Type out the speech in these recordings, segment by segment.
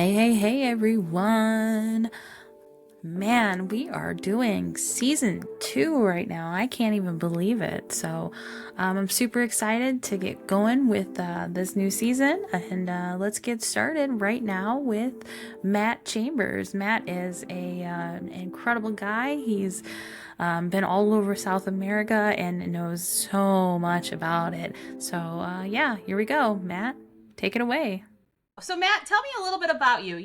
Hey, everyone. Man, we are doing season 2 right now. I can't even believe it. I'm super excited to get going with this new season. And let's get started right now with Matt Chambers. Matt is an incredible guy. He's been all over South America and knows so much about it. Yeah, here we go. Matt, take it away. So Matt, tell me a little bit about you.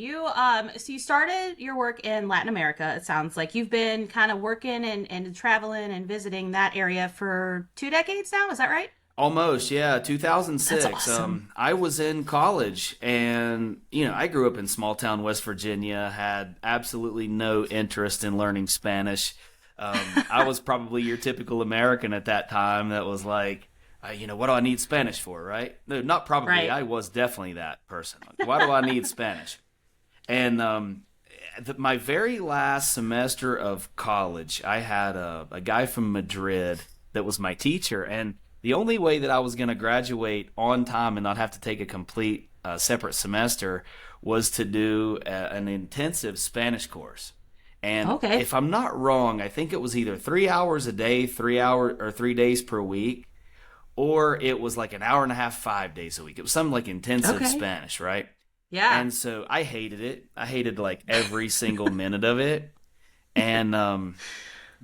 So you started your work in Latin America. It sounds like you've been kind of working and traveling and visiting that area for 2 decades now. Is that right? Almost, yeah. That's 2006. awesome. I was in college, and I grew up in small town West Virginia. Had absolutely no interest in learning Spanish. I was probably your typical American at that time that was like, what do I need Spanish for, right? No, not probably. Right. I was definitely that person. Why do I need Spanish? And my very last semester of college, I had a guy from Madrid that was my teacher, and the only way that I was going to graduate on time and not have to take a complete separate semester was to do an intensive Spanish course. And Okay. if I'm not wrong, I think it was either 3 hours a day, 3 hour or 3 days per week, or it was like an hour and a half, 5 days a week. It was something like intensive Okay. Spanish, right? Yeah. And so I hated it. I hated like every single minute of it. And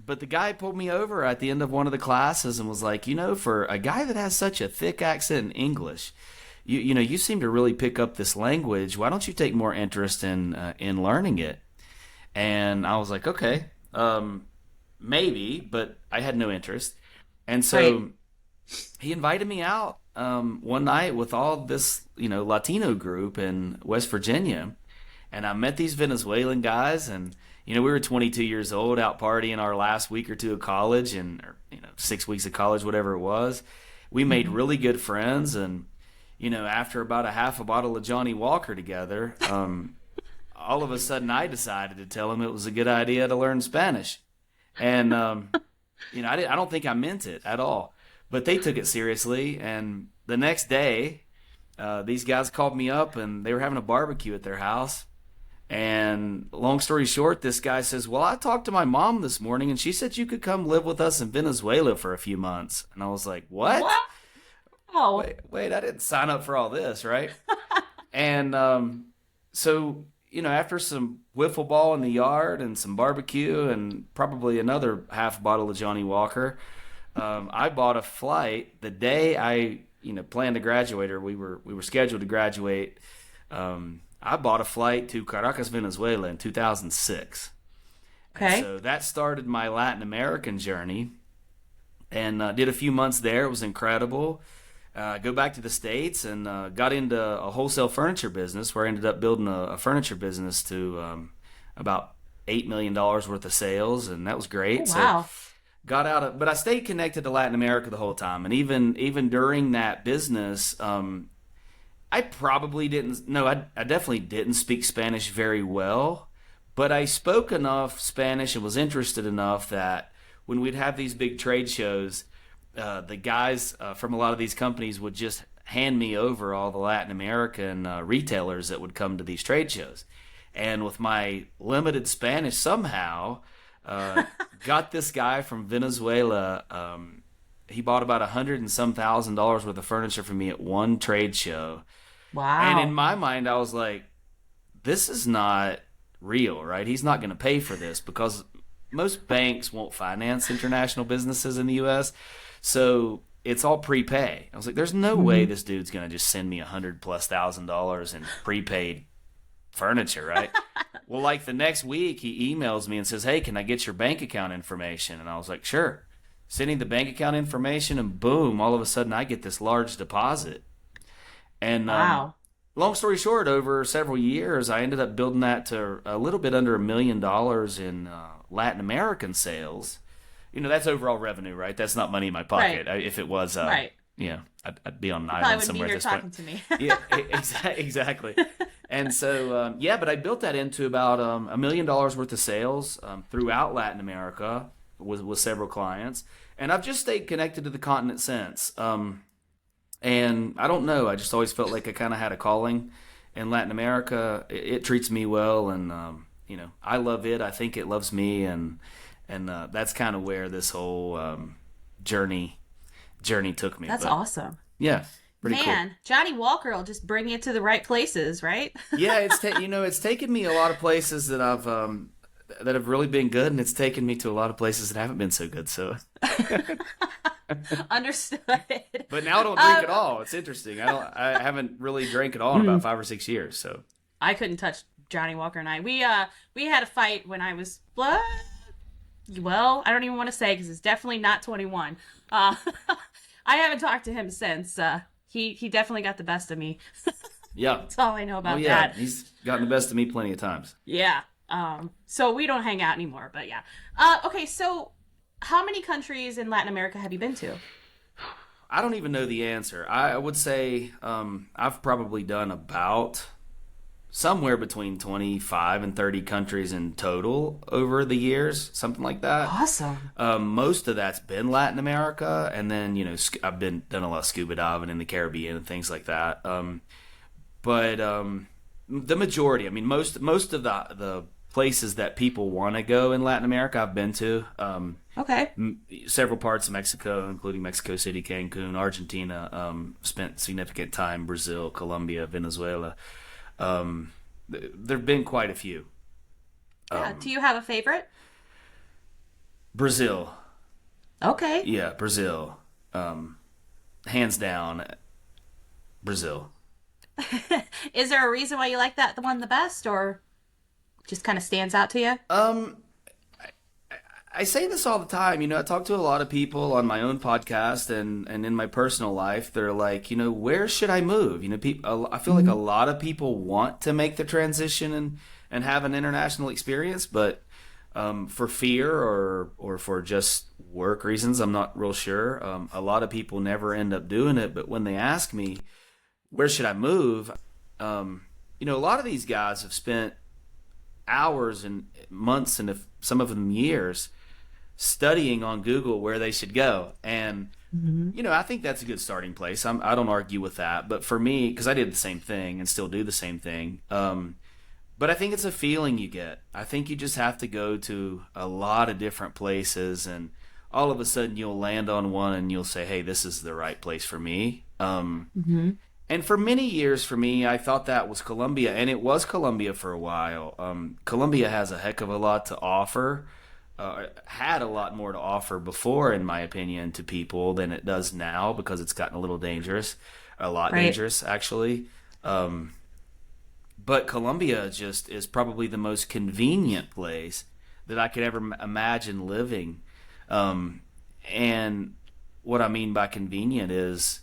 but the guy pulled me over at the end of one of the classes and was like, for a guy that has such a thick accent in English, you seem to really pick up this language. Why don't you take more interest in learning it? And I was like, okay, maybe, but I had no interest. And Right. so he invited me out one night with all this, Latino group in West Virginia, and I met these Venezuelan guys, and we were 22 years old, out partying our last week or two of college, and or, 6 weeks of college, whatever it was. We made Hmm. really good friends, and after about a half a bottle of Johnny Walker together, all of a sudden I decided to tell him it was a good idea to learn Spanish, and I don't think I meant it at all, but they took it seriously. And the next day, these guys called me up and they were having a barbecue at their house. And long story short, this guy says, "Well, I talked to my mom this morning and she said you could come live with us in Venezuela for a few months." And I was like, "What? Wow. Wait, I didn't sign up for all this, right?" And so, after some wiffle ball in the yard and some barbecue and probably another half bottle of Johnny Walker, I bought a flight the day I, planned to graduate, or we were scheduled to graduate. I bought a flight to Caracas, Venezuela in 2006, and Okay. so that started my Latin American journey. And did a few months there. It was incredible. Go back to the States and got into a wholesale furniture business where I ended up building a furniture business to about $8 million worth of sales, and that was Oh great. So wow. got out of, but I stayed connected to Latin America the whole time, and even during that business, I probably didn't. No, I definitely didn't speak Spanish very well, but I spoke enough Spanish and was interested enough that when we'd have these big trade shows, the guys from a lot of these companies would just hand me over all the Latin American retailers that would come to these trade shows. And with my limited Spanish, somehow uh, got this guy from Venezuela. He bought about 100 and some thousand dollars worth of furniture from me at one trade show. And in Wow. my mind, I was like, this is not real, right? He's not going to pay for this because most banks won't finance international businesses in the U.S. So it's all prepay. I was like, there's no way Hmm. this dude's going to just send me 100 plus thousand dollars in prepaid furniture, right? Well, like the next week, he emails me and says, "Hey, can I get your bank account information?" And I was like, "Sure." Sending the bank account information, and boom, all of a sudden I get this large deposit. And Wow. long story short, over several years, I ended up building that to a little bit under $1 million in Latin American sales. That's overall revenue, right? That's not money in my Right. pocket. If it was, Right. I'd be on an You probably island wouldn't be somewhere at here this point. talking to me. Yeah, exactly. And so, yeah, but I built that into about $1 million worth of sales throughout Latin America with several clients. And I've just stayed connected to the continent since. And I don't know, I just always felt like I kind of had a calling in Latin America, it treats me well, and I love it. I think it loves me, and that's kind of where this whole journey took me. That's But awesome. yeah, pretty cool. Man, Johnny Walker will just bring you to the right places, right? Yeah, it's taken me a lot of places that have really been good, and it's taken me to a lot of places that haven't been so good. So, Understood. but now I don't drink at all. It's interesting. I haven't really drank at all in about 5 or 6 years. So I couldn't touch Johnny Walker and I. We had a fight when I was what? Well, I don't even want to say because it's definitely not 21. I haven't talked to him since. He definitely got the best of me. yeah, That's all I know about yeah, that. he's gotten the best of me plenty of times. Yeah. So we don't hang out anymore, but yeah. Okay, so how many countries in Latin America have you been to? I don't even know the answer. I would say I've probably done about somewhere between 25 and 30 countries in total over the years, something like that. Awesome. Most of that's been Latin America, and then I've done a lot of scuba diving in the Caribbean and things like that. But the majority, I mean, most of the places that people want to go in Latin America, I've been to. Okay. Several parts of Mexico, including Mexico City, Cancun, Argentina. Spent significant time Brazil, Colombia, Venezuela. There've been quite a few. Yeah. Do you have a favorite? Brazil. Okay. Yeah, Brazil. Hands down, Brazil. Is there a reason why you like that the one the best, or just kind of stands out to you? I say this all the time. I talk to a lot of people on my own podcast and in my personal life. They're like, where should I move? I feel like a lot of people want to make the transition and have an international experience, but for fear or for just work reasons, I'm not real sure. A lot of people never end up doing it, but when they ask me, where should I move? A lot of these guys have spent hours and months and some of them years studying on Google where they should go. And, I think that's a good starting place. I don't argue with that. But for me, because I did the same thing and still do the same thing, but I think it's a feeling you get. I think you just have to go to a lot of different places, and all of a sudden you'll land on one and you'll say, hey, this is the right place for me. And for many years for me, I thought that was Colombia, and it was Colombia for a while. Colombia has a heck of a lot to offer, had a lot more to offer before, in my opinion, to people than it does now, because it's gotten a little dangerous, a lot dangerous, actually. But Colombia just is probably the most convenient place that I could ever imagine living. And what I mean by convenient is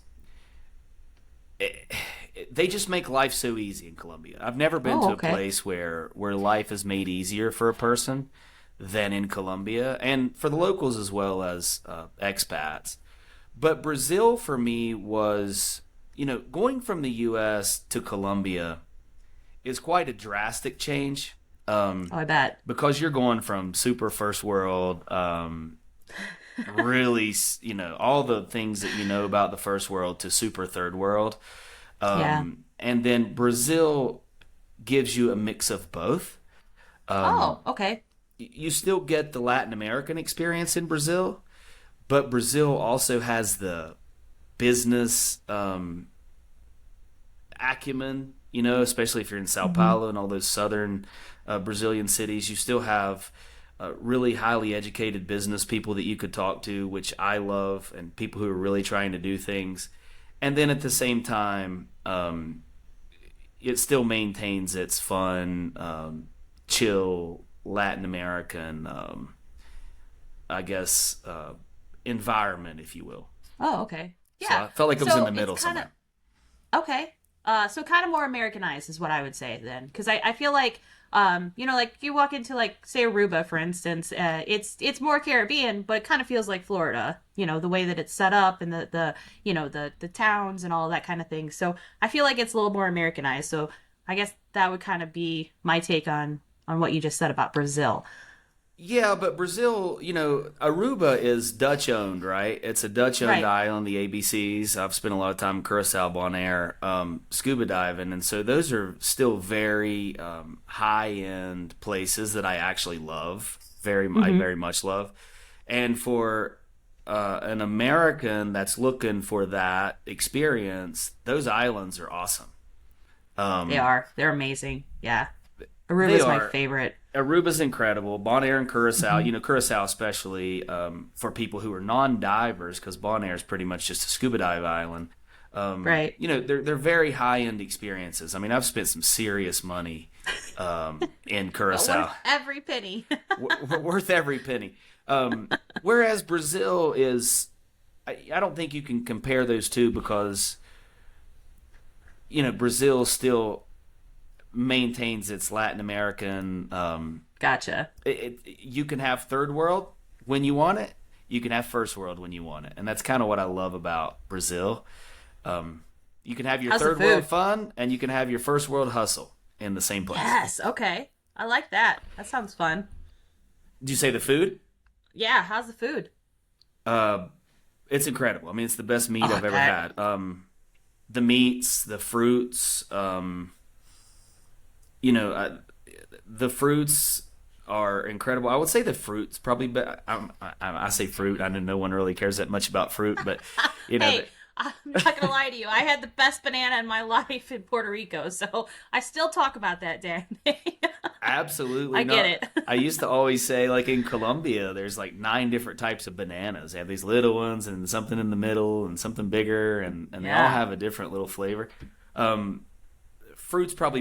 they just make life so easy in Colombia. I've never been to a place where life is made easier for a person than in Colombia, and for the locals as well as expats. But Brazil for me was, going from the U.S. to Colombia is quite a drastic change. I bet. Because you're going from super first world, really, all the things that you know about the first world, to super third world. And then Brazil gives you a mix of both. Okay. You still get the Latin American experience in Brazil, but Brazil also has the business acumen, especially if you're in Sao Paulo and all those southern Brazilian cities. You still have really highly educated business people that you could talk to, which I love, and people who are really trying to do things. And then at the same time, it still maintains its fun, chill Latin American, I guess, environment, if you will. Oh, okay. Yeah. So I felt like it was in the middle somewhere. Okay. So kind of more Americanized is what I would say then. Because I feel like, like you walk into, like, say Aruba, for instance, it's more Caribbean, but it kind of feels like Florida, the way that it's set up and the towns and all that kind of thing. So I feel like it's a little more Americanized. So I guess that would kind of be my take on what you just said about Brazil. Yeah, but Brazil, Aruba is Dutch owned, right? It's a Dutch owned Right. island, the ABCs. I've spent a lot of time in Curacao, Bonaire, scuba diving. And so those are still very high end places that I actually love. I Mm-hmm. very much love. And for an American that's looking for that experience, those islands are awesome. They Um, are. They're amazing. Yeah. they Aruba's my are. favorite. Aruba's incredible. Bonaire and Curacao, Hmm. Curacao especially for people who are non-divers, because Bonaire is pretty much just a scuba dive island. Right. They're very high-end experiences. I mean, I've spent some serious money in But worth Curacao, every penny. worth every penny. Whereas Brazil is, I don't think you can compare those two because Brazil still maintains its Latin American. Gotcha. You can have third world when you want it. You can have first world when you want it, and that's kind of what I love about Brazil. You can have your How's the third world food? fun, and you can have your first world hustle in the same place. Yes. Okay. I like that. That sounds fun. Did you say the food? Yeah. How's the food? Uh, it's incredible. I mean, it's the best meat Oh, I I've ever bet. had. The meats, the fruits. You know, uh, the fruits are incredible. I would say the fruits probably. I say fruit. I know no one really cares that much about fruit, but you know, Hey, I'm not gonna lie to you. I had the best banana in my life in Puerto Rico, so I still talk about that damn thing. absolutely I get not. it. I used to always say, like in Colombia, there's like 9 different types of bananas. They have these little ones and something in the middle and something bigger, and they all Yeah. have a different little flavor. Um, Fruit's probably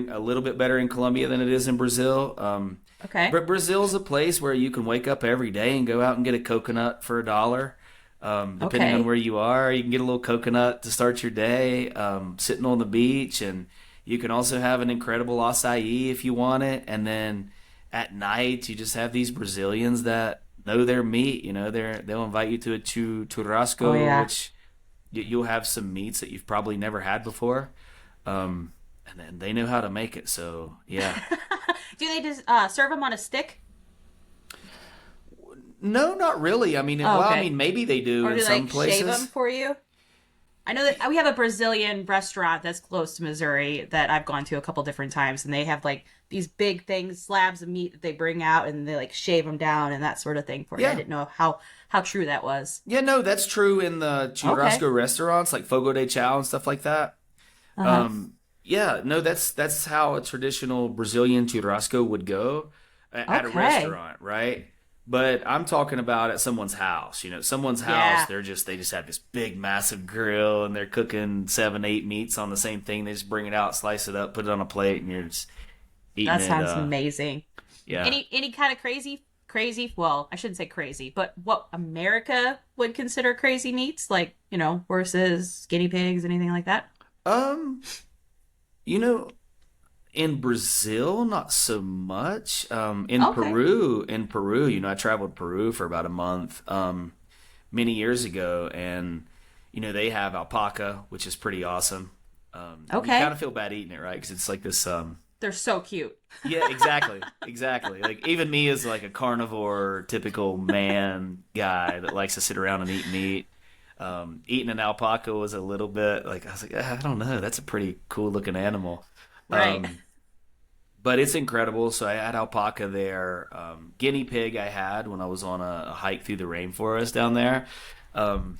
a little bit better in Colombia than it is in Brazil. Okay. But Brazil's a place where you can wake up every day and go out and get a coconut for $1. Depending on Okay. where you are, you can get a little coconut to start your day, sitting on the beach, and you can also have an incredible acai if you want it. And then at night, you just have these Brazilians that know their meat. They'll invite you to a Oh churrasco, yeah. which you'll have some meats that you've probably never had before. And then they know how to make it. So yeah. Do they just serve them on a stick? No, not really. I mean, Oh, well, I okay. mean, maybe they do Or in do they some like shave them places. for you? I know that we have a Brazilian restaurant that's close to Missouri that I've gone to a couple different times, and they have like these big things, slabs of meat that they bring out, and they like shave them down and that sort of thing for you. I Yeah. didn't know how true that was. Yeah, no, that's true in the Okay. churrasco restaurants like Fogo de Chao and stuff like that. Uh huh. Yeah, no, that's how a traditional Brazilian churrasco would go at a Okay. restaurant, right? But I'm talking about at someone's house. Someone's house, Yeah. they just have this big massive grill and they're cooking 7, 8 meats on the same thing. They just bring it out, slice it up, put it on a plate, and you're just eating That it. sounds amazing. Yeah. Any kind of crazy, well, I shouldn't say crazy, but what America would consider crazy meats, like, horses, guinea pigs, anything like that? Um, you know, In Brazil, not so much. Okay. In Peru, I traveled Peru for about a month, many years ago, and they have alpaca, which is pretty awesome. You kind Okay. of feel bad eating it, right? Because it's like this. They're so cute. Yeah, exactly, exactly. Like even me as like a carnivore, typical man guy that likes to sit around and eat meat. Eating an alpaca was a little bit like I was like, I don't know, that's a pretty cool looking animal. Right. Um, but it's incredible. So I had alpaca there. Guinea pig I had when I was on a hike through the rainforest down there. Um,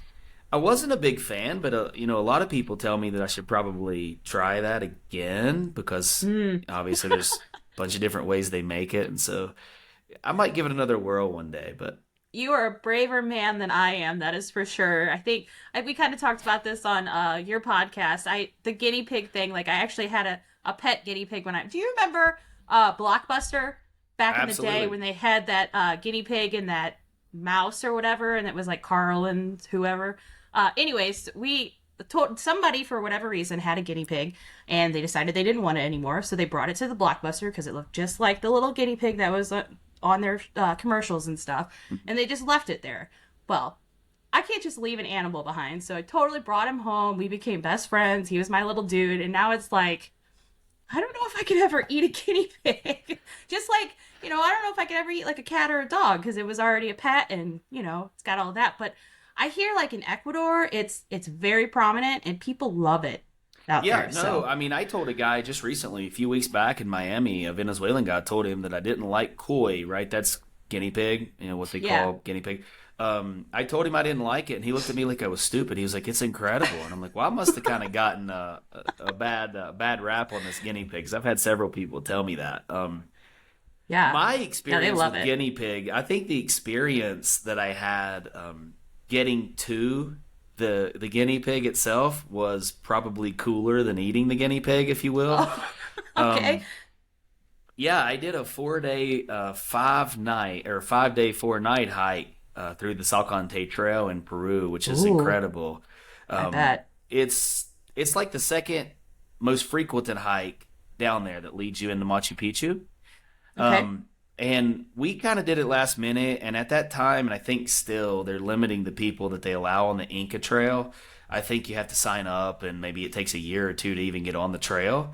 I wasn't a big fan, but a lot of people tell me that I should probably try that again because Mm. obviously there's a bunch of different ways they make it, and so I might give it another whirl one day. But You are a braver man than I am, that is for sure. I think we kind of talked about this on your podcast. The guinea pig thing, like I actually had a pet guinea pig when do you remember Blockbuster back in the day absolutely, when they had that guinea pig and that mouse or whatever, and it was like Carl and whoever. Anyways, we told somebody for whatever reason had a guinea pig, and they decided they didn't want it anymore, so they brought it to the Blockbuster because it looked just like the little guinea pig that was on their commercials and stuff, and they just left it there. Well, I can't just leave an animal behind, so I totally brought him home. We became best friends. He was my little dude, and now it's like I don't know if I could ever eat a guinea pig. Just like, I don't know if I could ever eat like a cat or a dog because it was already a pet and, it's got all that. But I hear like in Ecuador, it's very prominent and people love it out Yeah, there. no, So, I mean, I told a guy just recently, a few weeks back in Miami, a Venezuelan guy told him that I didn't like koi, right? That's guinea pig, what they yeah. call guinea pig. I told him I didn't like it, and he looked at me like I was stupid. He was like, "It's incredible," and I'm like, "Well, I must have kind of gotten a bad rap on this guinea pig, 'cause I've had several people tell me that." Yeah. My Yeah, they experience love with it. guinea pig, I think the experience that I had getting to the guinea pig itself was probably cooler than eating the guinea pig, if you will. Oh, Um, okay. yeah, I did a 4 day, 5 night or 5 day, 4 night hike through the Salcante Trail in Peru, which is Ooh, incredible. I Um, bet. it's like the second most frequented hike down there that leads you into Machu Picchu. Okay. Um, and we kind of did it last minute, and at that time, and I think still, they're limiting the people that they allow on the Inca Trail. I think you have to sign up, and maybe it takes a year or two to even get on the trail.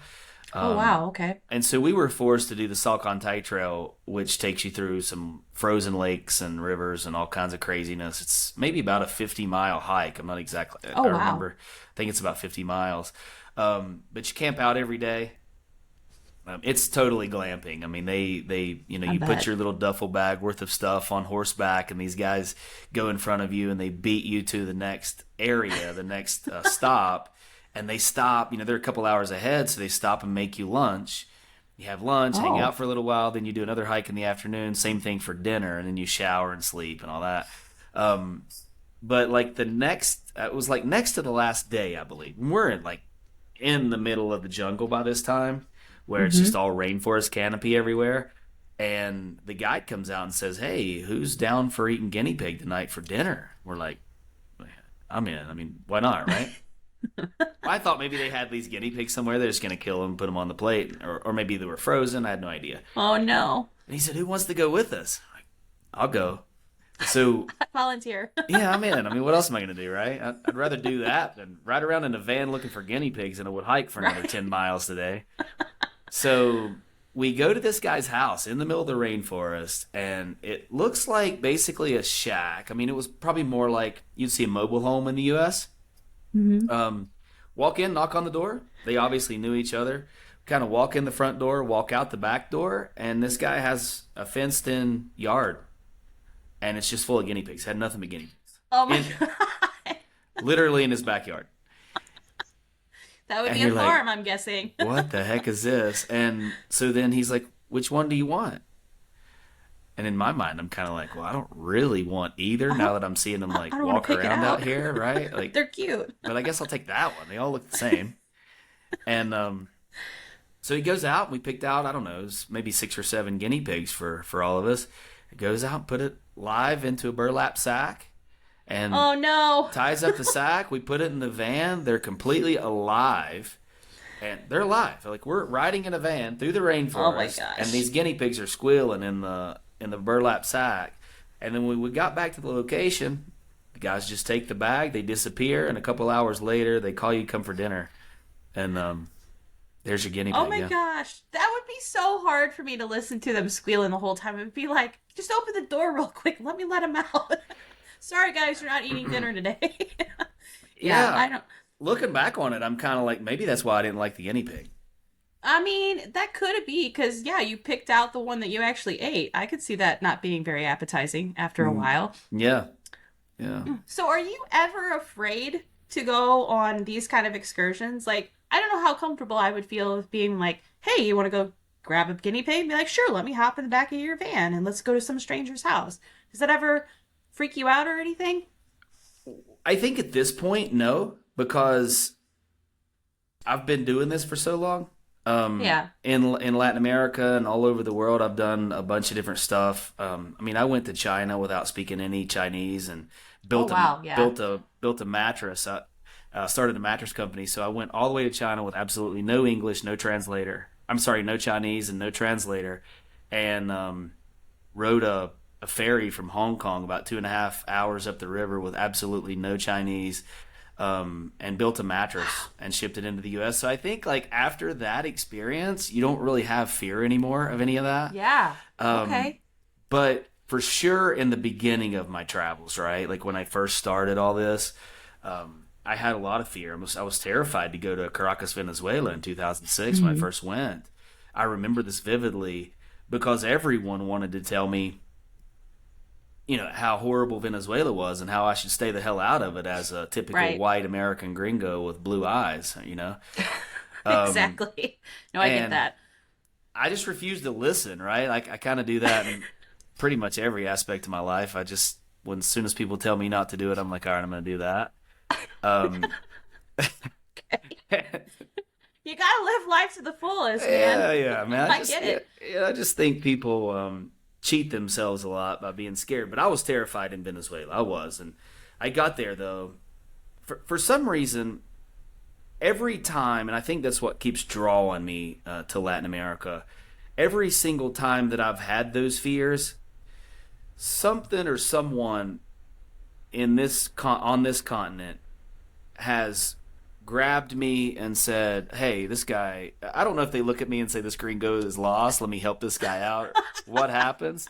Oh, wow. Okay. And so we were forced to do the Salcantay Trail, which takes you through some frozen lakes and rivers and all kinds of craziness. It's maybe about a 50-mile hike. I'm not exactly, Oh, I wow. remember, I think it's about 50 miles. But you camp out every day. It's totally glamping. I mean, I you put bet. your little duffel bag worth of stuff on horseback, and these guys go in front of you, and they beat you to the next area, the next stop, and they stop. They're a couple hours ahead, so they stop and make you lunch. You have lunch, hang Oh, out for a little while, then you do another hike in the afternoon. Same thing for dinner, and then you shower and sleep and all that. Um, but like it was like next to the last day, I believe. We're in the middle of the jungle by this time, where it's hmm. just all rainforest canopy everywhere. And the guide comes out and says, "Hey, who's down for eating guinea pig tonight for dinner?" We're like, "I'm in. I mean, why not, right?" I thought maybe they had these guinea pigs somewhere. They're just going to kill them, put them on the plate. Or maybe they were frozen. I had no idea. Oh, no. And he said, "Who wants to go with us?" I'm like, "I'll go." So, Volunteer. yeah, I'm in. I mean, what else am I going to do, right? I'd rather do that than ride around in a van looking for guinea pigs than I would hike for another Right. 10 miles today. So we go to this guy's house in the middle of the rainforest, and it looks like basically a shack. I mean, it was probably more like you'd see a mobile home in the U.S. Hmm. Um, walk in, knock on the door. They obviously knew each other. Kind of walk in the front door, walk out the back door, and this guy has a fenced-in yard, and it's just full of guinea pigs. Had nothing but guinea pigs, Oh, my in God. literally in his backyard. That would And be a you're like, farm, I'm guessing. "What the heck is this?" And so then he's like, "Which one do you want?" And in my mind, I'm kind of like, "Well, I don't really want either I now don't, that I'm seeing them I like don't want to walk pick it around out out. here, right?" Like, They're cute. but I guess I'll take that one. They all look the same. And so he goes out, and we picked out, I don't know, it was maybe 6 or 7 guinea pigs for all of us. He goes out, put it live into a burlap sack, and Oh, no. ties up the sack. We put it in the van. They're completely alive. And they're alive. Like, we're riding in a van through the Oh, my rainforest, and gosh. these guinea pigs are squealing in the burlap sack. And then when we got back to the location, the guys just take the bag, they disappear, and a couple hours later, they call you to come for dinner. And there's your guinea Oh, pig. my Yeah. gosh. That would be so hard for me to listen to them squealing the whole time. It would be like, just open the door real quick. Let me let them out. Sorry, guys, you're not eating dinner today. Yeah, Yeah. I don't. Looking back on it, I'm kind of like, maybe that's why I didn't like the guinea pig. I mean, that could be because, yeah, you picked out the one that you actually ate. I could see that not being very appetizing after a Mm. while. Yeah. Yeah. So, are you ever afraid to go on these kind of excursions? Like, I don't know how comfortable I would feel with being like, hey, you want to go grab a guinea pig? Be like, sure, let me hop in the back of your van and let's go to some stranger's house. Does that ever freak you out or anything? I think at this point, no, because I've been doing this for so long. Yeah. In Latin America and all over the world, I've done a bunch of different stuff. I mean, I went to China without speaking any Chinese and Oh, built a wow. Yeah. built a mattress. I started a mattress company, so I went all the way to China with absolutely no English, no translator. I'm sorry, no Chinese and no translator, and rode a ferry from Hong Kong about 2.5 hours up the river with absolutely no Chinese. and built a mattress and shipped it into the U.S. So I think like after that experience, you don't really have fear anymore of any of that. Yeah. Um, Okay. but for sure, in the beginning of my travels, right, like when I first started all this, I had a lot of fear. I was terrified to go to Caracas, Venezuela in 2006 when I Mhm. first went. I remember this vividly because everyone wanted to tell me, how horrible Venezuela was and how I should stay the hell out of it as a typical Right. white American gringo with blue eyes. Um, Exactly. No, I get and that. I just refused to listen, right? Like I kind of do that in pretty much every aspect of my life. I just, when as soon as people tell me not to do it, I'm like, all right, I'm going to do that. Um, You gotta live life to the fullest, man. yeah, man. I get it. I just think people cheat themselves a lot by being scared. But I was terrified in Venezuela. I was, and I got there though. For some reason, every time, and I think that's what keeps drawing me to Latin America. Every single time that I've had those fears, something or someone on this continent has grabbed me and said, "Hey, this guy." I don't know if they look at me and say, "This gringo is lost. Let me help this guy out." What happens?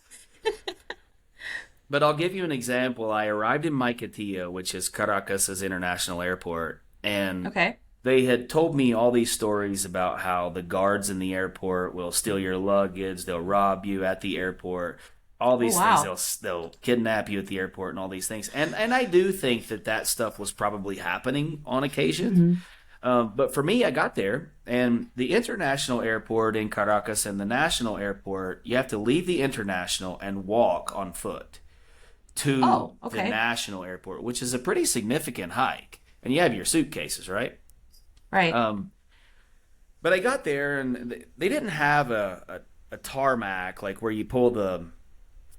But I'll give you an example. I arrived in Maiquetía, which is Caracas's international airport, and Okay. they had told me all these stories about how the guards in the airport will steal your luggage, they'll rob you at the airport, all Oh, these things. wow. They'll kidnap you at the airport and all these things. And I do think that stuff was probably happening on occasion. Hmm. But for me, I got there, and the international airport in Caracas and the national airport, you have to leave the international and walk on foot to Oh, the okay. national airport, which is a pretty significant hike. And you have your suitcases, right? Right. Um, but I got there, and they didn't have a tarmac like where you pull the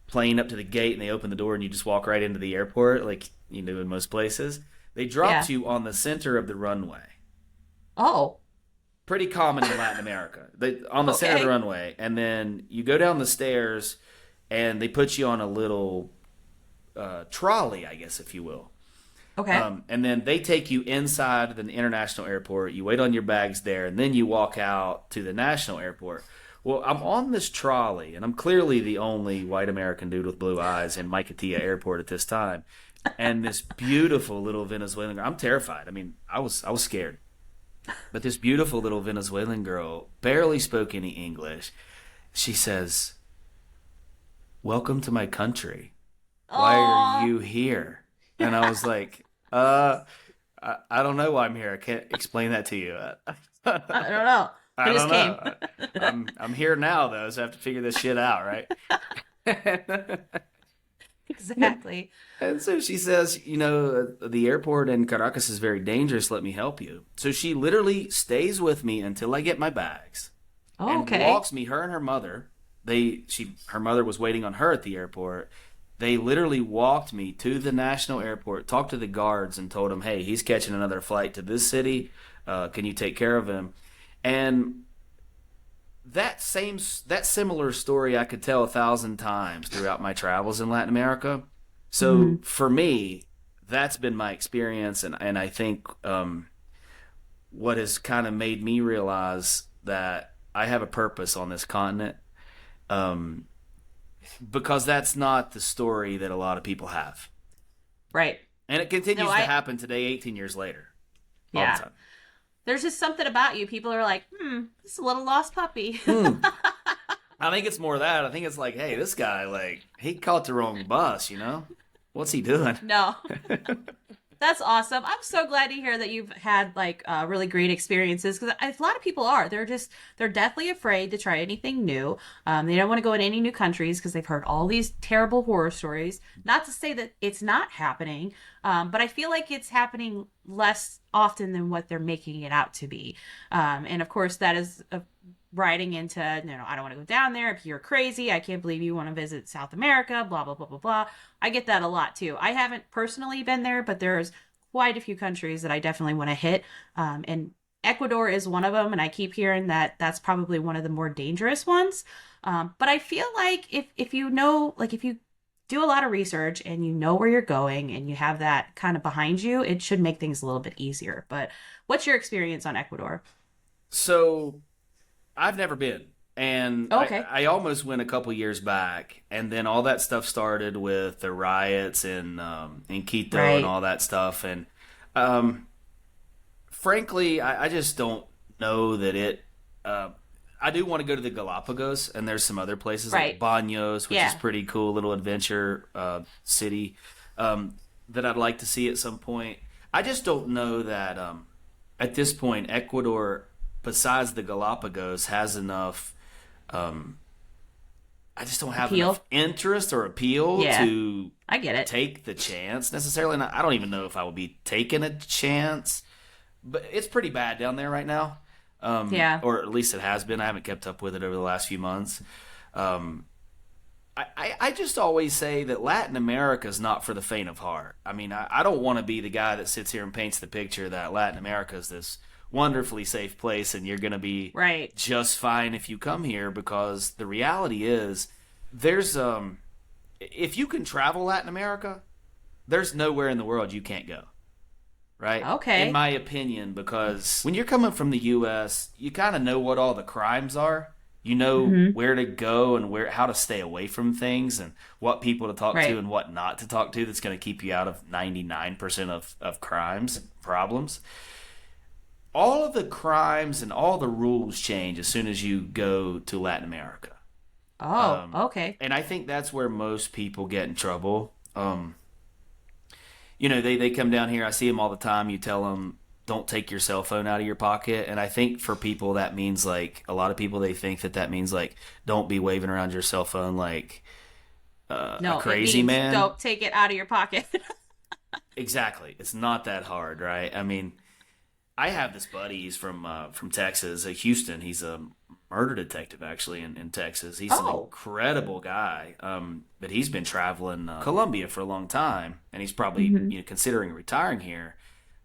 plane up to the gate and they open the door and you just walk right into the airport like you do in most places. They dropped Yeah. you on the center of the runway. Oh, Pretty common in Latin America. On the center of the okay. runway, and then you go down the stairs, and they put you on a little trolley, I guess, if you will. Okay. And then they take you inside the international airport. You wait on your bags there, and then you walk out to the national airport. Well, I'm on this trolley, and I'm clearly the only white American dude with blue eyes in Maiquetía Airport at this time. And this beautiful little Venezuelan girl, I'm terrified. I mean, I was scared. But this beautiful little Venezuelan girl barely spoke any English. She says, "Welcome to my country. Why are Oh, you here?" And I was like, I don't know why I'm here. I can't explain that to you. I don't know. I I just don't came. know. I'm here now though, so I have to figure this shit out, right? Exactly. And so she says, the airport in Caracas is very dangerous. Let me help you. So she literally stays with me until I get my bags Oh, and okay. walks me, her and her mother. Her mother was waiting on her at the airport. They literally walked me to the national airport, talked to the guards, and told them, "Hey, he's catching another flight to this city. Can you take care of him?" And that similar story I could tell 1,000 times throughout my travels in Latin America. So Hmm. for me, that's been my experience, and I think what has kind of made me realize that I have a purpose on this continent, um, because that's not the story that a lot of people have, Right. and it No, continues to I, happen today, 18 years later, all the yeah. time. There's just something about you. People are like, this is a little lost puppy. Hmm. I think it's more that. I think it's like, hey, this guy, like, he caught the wrong bus. What's he doing? No. That's awesome. I'm so glad to hear that you've had like really great experiences because a lot of people are. They're deathly afraid to try anything new. They don't want to go in any new countries because they've heard all these terrible horror stories. Not to say that it's not happening, but I feel like it's happening less often than what they're making it out to be. And of course, that is riding into, I don't want to go down there. If you're crazy, I can't believe you want to visit South America, blah, blah, blah, blah, blah. I get that a lot too. I haven't personally been there, but there's quite a few countries that I definitely want to hit. And Ecuador is one of them. And I keep hearing that that's probably one of the more dangerous ones. But I feel like if you know, like if you do a lot of research and you know where you're going and you have that kind of behind you, it should make things a little bit easier. But what's your experience on Ecuador? So I've never been. And Okay. I almost went a couple years back, and then all that stuff started with the riots in Quito and Right. all that stuff. And um, frankly, I just don't know that it. I do want to go to the Galapagos, and there's some other places like Right. Baños, which is Yeah. pretty cool, little adventure city that I'd like to see at some point. I just don't know that at this point, Ecuador, besides the Galapagos, has enough. I just don't have enough Appeal. interest or appeal Yeah. to I get it. take the chance necessarily. And I don't even know if I would be taking a chance, but it's pretty bad down there right now. Yeah. Or at least it has been. I haven't kept up with it over the last few months. Um, I just always say that Latin America is not for the faint of heart. I mean, I don't want to be the guy that sits here and paints the picture that Latin America is this wonderfully safe place and you're going to be Right. just fine if you come here, because the reality is there's if you can travel Latin America, there's nowhere in the world you can't go. Right? In Okay. my opinion, because when you're coming from the US, you kind of know what all the crimes are. You know where to go and how to stay away from things and what people to talk to Right. and what not to talk to that's going to keep you out of 99% of crimes and problems. All of the crimes and all the rules change as soon as you go to Latin America. Oh, okay. And I think that's where most people get in trouble. They come down here. I see them all the time. You tell them, don't take your cell phone out of your pocket. And I think for people, that means like a lot of people, they think that means like, don't be waving around your cell phone like a No, it crazy means man. don't take it out of your pocket. Exactly. It's not that hard, right? I mean, I have this buddy. He's from Texas, Houston. He's a murder detective actually in Texas. He's an Oh. incredible guy. But he's been traveling Colombia for a long time, and he's probably considering retiring here.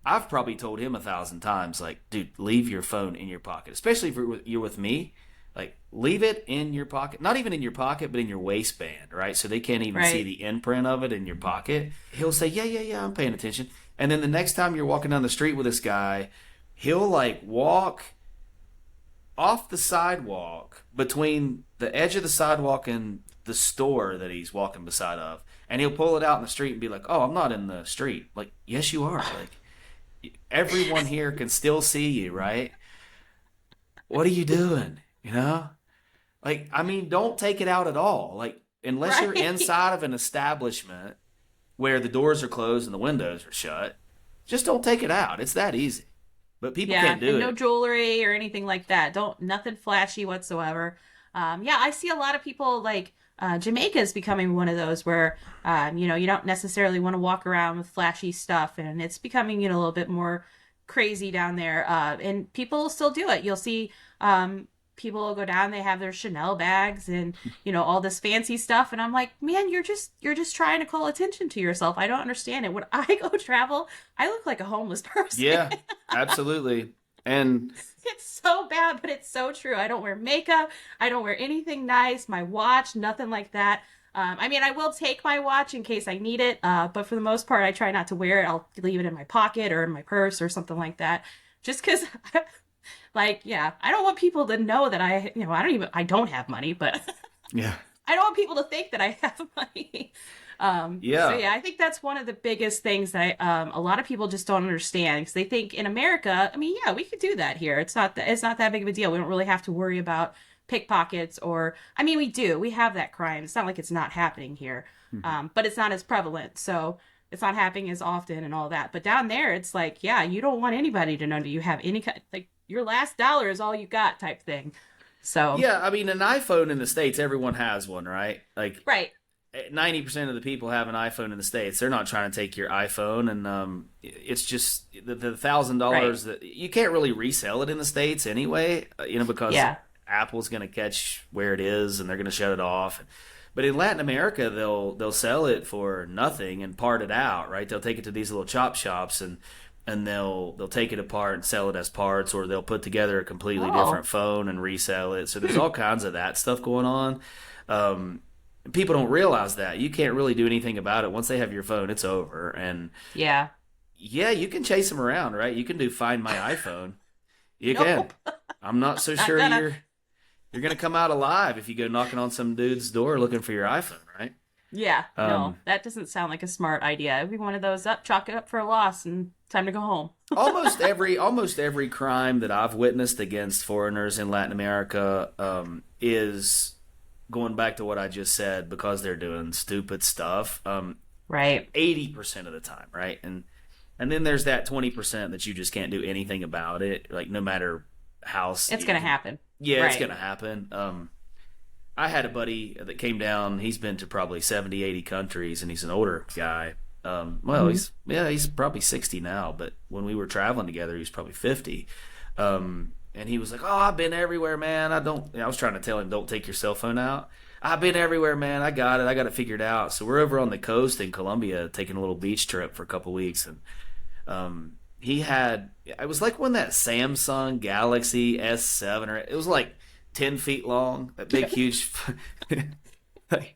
I've probably told him 1,000 times, like, dude, leave your phone in your pocket, especially if you're with me. Like, leave it in your pocket, not even in your pocket, but in your waistband, right? So they can't even see Right. the imprint of it in your pocket. He'll say, yeah, I'm paying attention. And then the next time you're walking down the street with this guy, he'll like walk off the sidewalk between the edge of the sidewalk and the store that he's walking beside of, and he'll pull it out in the street and be like, oh, I'm not in the street. Like, yes, you are. Like, everyone here can still see you, right? What are you doing? Like, I mean, don't take it out at all. Like, unless you're Right. inside of an establishment where the doors are closed and the windows are shut, just don't take it out. It's that easy. But people Yeah, can't do and it. no jewelry or anything like that. Don't nothing flashy whatsoever. Yeah, I see a lot of people like Jamaica is becoming one of those where you don't necessarily want to walk around with flashy stuff, and it's becoming a little bit more crazy down there. And people still do it. You'll see people will go down, they have their Chanel bags and all this fancy stuff, and I'm like, man, you're just trying to call attention to yourself. I don't understand it. When I go travel, I look like a homeless person. Yeah, absolutely. And It's so bad, but it's so true. I don't wear makeup. I don't wear anything nice. My watch, nothing like that. I mean, I will take my watch in case I need it, but for the most part, I try not to wear it. I'll leave it in my pocket or in my purse or something like that. Just because, like, yeah, I don't want people to know that I don't have money, but yeah. I don't want people to think that I have money. Yeah. So yeah, I think that's one of the biggest things that a lot of people just don't understand because they think in America, I mean, yeah, we could do that here. It's not that big of a deal. We don't really have to worry about pickpockets or, I mean, we do. We have that crime. It's not like it's not happening here, but it's not as prevalent. So it's not happening as often and all that. But down there, it's like, yeah, you don't want anybody to know that you have any kind, like your last dollar is all you got type thing. So Yeah, I mean, an iPhone in the States, everyone has one, right? Like, right. 90% of the people have an iPhone in the States. They're not trying to take your iPhone, and it's just the $1,000 Right. that you can't really resell it in the States anyway, because Yeah. Apple's going to catch where it is and they're going to shut it off. But in Latin America, they'll sell it for nothing and part it out, right? They'll take it to these little chop shops and they'll take it apart and sell it as parts, or they'll put together a completely Oh. different phone and resell it. So there's all kinds of that stuff going on. people don't realize that you can't really do anything about it. Once they have your phone, it's over. And Yeah. yeah, you can chase them around, right? You can do Find My iPhone. You Nope. can. I'm not so Not sure gonna. you're gonna come out alive if you go knocking on some dude's door looking for your iPhone, right? Yeah, no, Um, that doesn't sound like a smart idea. It'd be one of those up, chalk it up for a loss, and time to go home. almost every crime that I've witnessed against foreigners in Latin America is going back to what I just said, because they're doing stupid stuff. Right. 80% of the time, right? And then there's that 20% that you just can't do anything about it, like no matter how It's gonna happen. Yeah, it's Right. gonna happen. I had a buddy that came down. He's been to probably 70, 80 countries, and he's an older guy. Well, he's probably 60 now, but when we were traveling together, he was probably 50. And he was like, "Oh, I've been everywhere, man. I was trying to tell him, don't take your cell phone out. I've been everywhere, man. I got it. I got it figured out." So we're over on the coast in Colombia taking a little beach trip for a couple weeks, and it was like when that Samsung Galaxy S7, or it was like 10 feet long, that big, huge. like,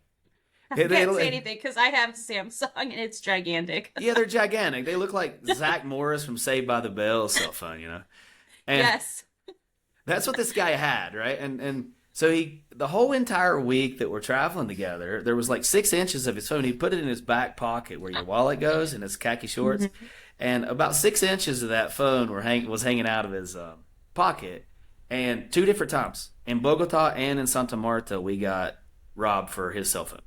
I can't say anything because I have Samsung and it's gigantic. Yeah, they're gigantic. They look like Zach Morris from Saved by the Bell cell phone, And Yes. that's what this guy had, right? And so the whole entire week that we're traveling together, there was like 6 inches of his phone. He put it in his back pocket where your wallet goes in his khaki shorts. And about 6 inches of that phone was hanging out of his pocket. And 2 different times, in Bogota and in Santa Marta, we got robbed for his cell phone.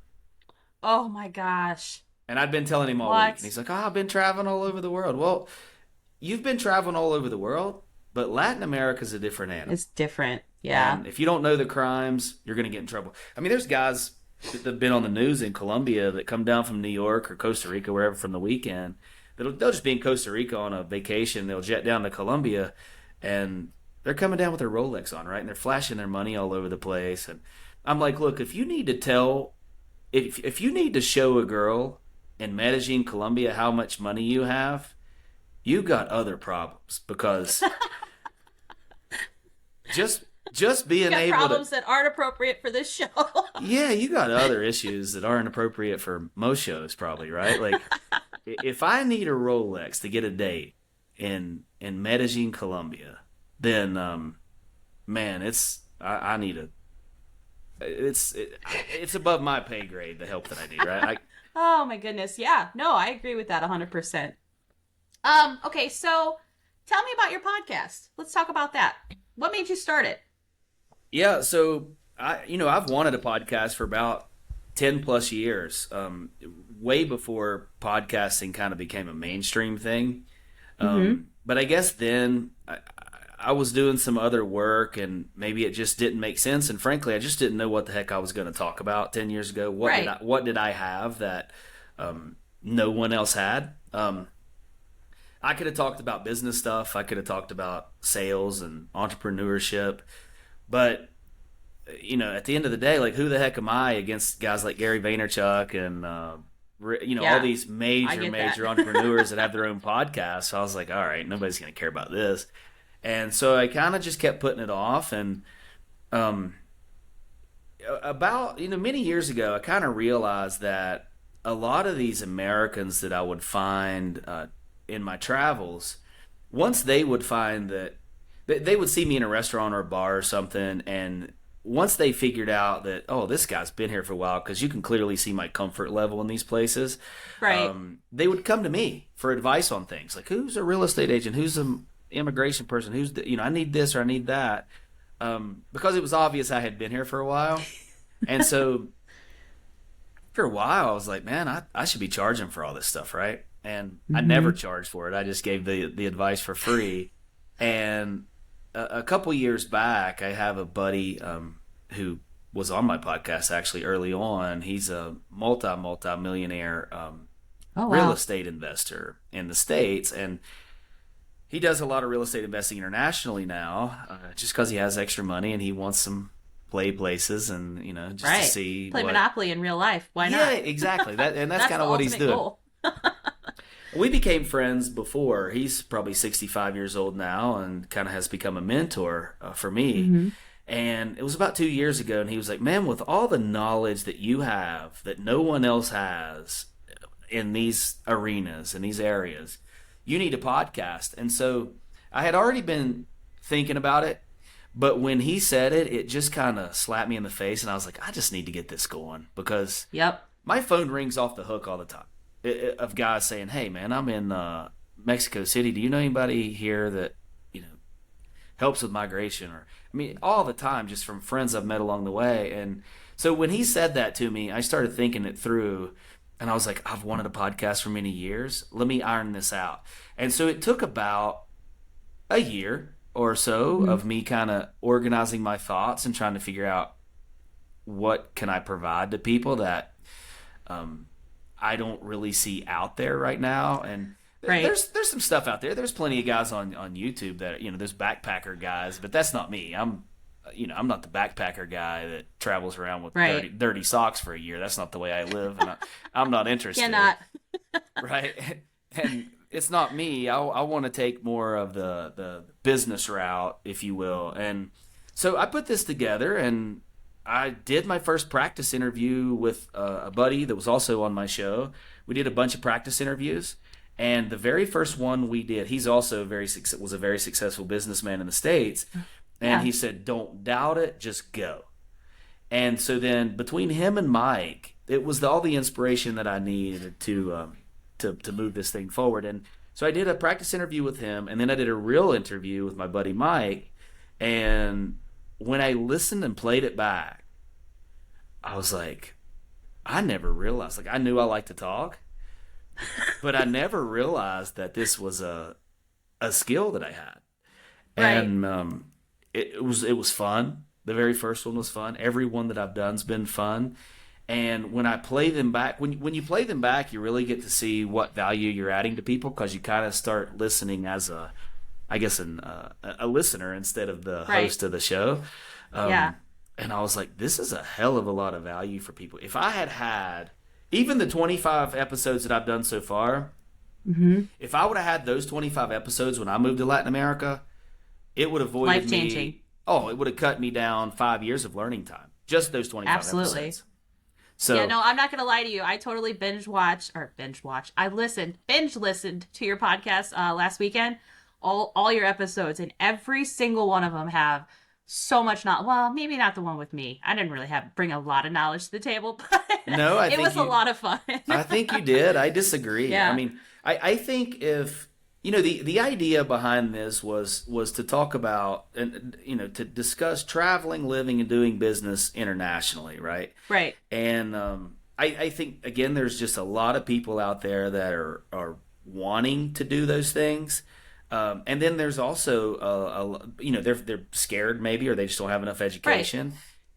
Oh my gosh. And I'd been telling him all week. And he's like, "Oh, I've been traveling all over the world." Well, you've been traveling all over the world, but Latin America's a different animal. It's different. Yeah. And if you don't know the crimes, you're going to get in trouble. I mean, there's guys that have been on the news in Colombia that come down from New York or Costa Rica, wherever, from the weekend. They'll just be in Costa Rica on a vacation. They'll jet down to Colombia, and they're coming down with their Rolex on, right? And they're flashing their money all over the place. And I'm like, look, if you need to show a girl in Medellin, Colombia, how much money you have, you got other problems, because just being got able problems to, that aren't appropriate for this show. yeah, you got other issues that aren't appropriate for most shows, probably, right? Like, if I need a Rolex to get a date in Medellin, Colombia, then man, it's above my pay grade, the help that I need, right? Oh my goodness. Yeah. No, I agree with that 100%. Okay, so tell me about your podcast. Let's talk about that. What made you start it? Yeah, so I've wanted a podcast for about 10 plus years, way before podcasting kind of became a mainstream thing. But I guess then I was doing some other work, and maybe it just didn't make sense. And frankly, I just didn't know what the heck I was going to talk about 10 years ago. What did I have that no one else had? I could have talked about business stuff. I could have talked about sales and entrepreneurship. But, at the end of the day, like, who the heck am I against guys like Gary Vaynerchuk and, all these major entrepreneurs that have their own podcasts? So I was like, all right, nobody's going to care about this. And so I kind of just kept putting it off. And about, many years ago, I kind of realized that a lot of these Americans that I would find in my travels, once they would find that they would see me in a restaurant or a bar or something, and once they figured out that, oh, this guy's been here for a while, because you can clearly see my comfort level in these places, Right. They would come to me for advice on things like, who's a real estate agent, who's an immigration person, who's I need this or I need that, because it was obvious I had been here for a while. And so after a while, I was like, man, I should be charging for all this stuff, right? And I never charged for it. I just gave the advice for free. And a couple years back, I have a buddy who was on my podcast actually early on. He's a multi-millionaire real estate investor in the States. And he does a lot of real estate investing internationally now, just because he has extra money and he wants some play places and, just to see. Play Monopoly in real life. Why not? Yeah, exactly. That's kind of what he's doing. Goal. We became friends before. He's probably 65 years old now and kind of has become a mentor for me. And it was about 2 years ago, and he was like, "Man, with all the knowledge that you have that no one else has in these arenas, in these areas, you need a podcast." And so I had already been thinking about it, but when he said it, it just kind of slapped me in the face, and I was like, I just need to get this going, because Yep. my phone rings off the hook all the time of guys saying, "Hey, man, I'm in Mexico City. Do you know anybody here that helps with migration?" Or, I mean, all the time, just from friends I've met along the way. And so when he said that to me, I started thinking it through, and I was like, I've wanted a podcast for many years. Let me iron this out. And so it took about a year or so of me kind of organizing my thoughts and trying to figure out what can I provide to people that I don't really see out there right now. And Right. there's some stuff out there. There's plenty of guys on YouTube that, there's backpacker guys, but that's not me. I'm not the backpacker guy that travels around with Right. dirty socks for a year. That's not the way I live, and I'm not interested. Cannot. Right? And it's not me. I want to take more of the business route, if you will. And so I put this together, and I did my first practice interview with a buddy that was also on my show. We did a bunch of practice interviews, and the very first one we did, he's also was a very successful businessman in the States, and Yeah. he said, "Don't doubt it, just go." And so then between him and Mike, it was all the inspiration that I needed to move this thing forward. And so I did a practice interview with him, and then I did a real interview with my buddy Mike. And when I listened and played it back, I was like, I never realized. Like, I knew I liked to talk, but I never realized that this was a skill that I had. Right. And it was fun. The very first one was fun. Every one that I've done's been fun. And when I play them back, when you play them back, you really get to see what value you're adding to people, because you kind of start listening as a listener instead of the Right. host of the show. Yeah. And I was like, this is a hell of a lot of value for people. If I had even the 25 episodes that I've done so far, if I would have had those 25 episodes when I moved to Latin America, it would have avoided Life-changing. me. Oh, it would have cut me down 5 years of learning time. Just those 25 Absolutely. episodes. So Yeah, no, I'm not gonna lie to you. I totally binge watched. I binge listened to your podcast last weekend, all your episodes, and every single one of them have so much knowledge. Well, maybe not the one with me. I didn't really bring a lot of knowledge to the table, but No, I it think was a lot of fun. I think you did. I disagree. Yeah. I mean, I think if the idea behind this was to talk about, and to discuss traveling, living, and doing business internationally, right? Right. And I think, again, there's just a lot of people out there that are wanting to do those things. And then there's also, they're scared maybe, or they just don't have enough education.